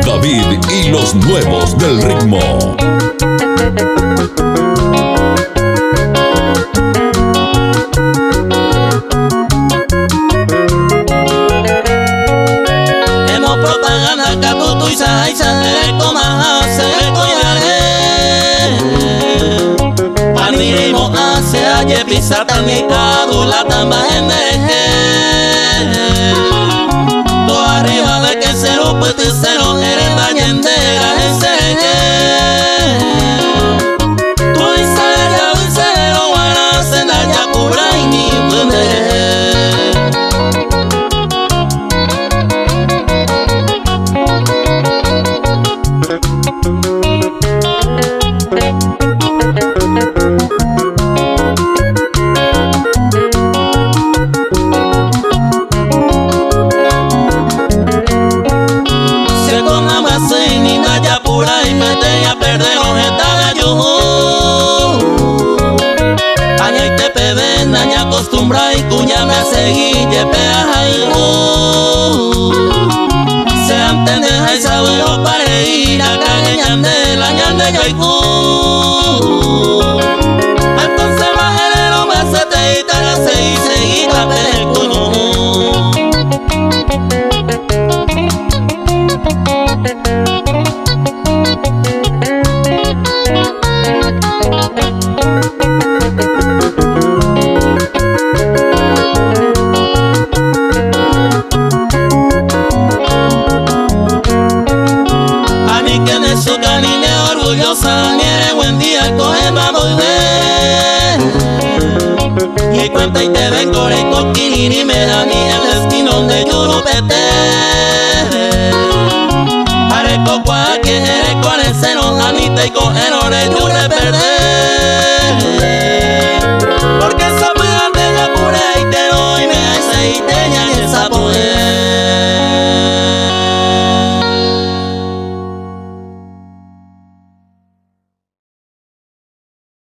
David y los nuevos del ritmo. Emo propaganda kaputu isa sereko maha sereko yare Panirimo ase aye pisatan ni kadula tamba eneje To arriba de que se lo puede se lo eres la yendera ese Tu isa ya se lo wana se na ya pura y ni bunde y me tenía perder los estados Aña y te peden, aña acostumbra y cuña me seguí y pea y Se anteneja y sabe lo pare ir a caña de la ñande yo y Entonces bajero me hace te y te la seguí, seguí la el cuño Su canine orgullosa, ni eres buen día, coge vamos y cuenta y te vengo y coquini, ni me da ni el destino de Yurupete.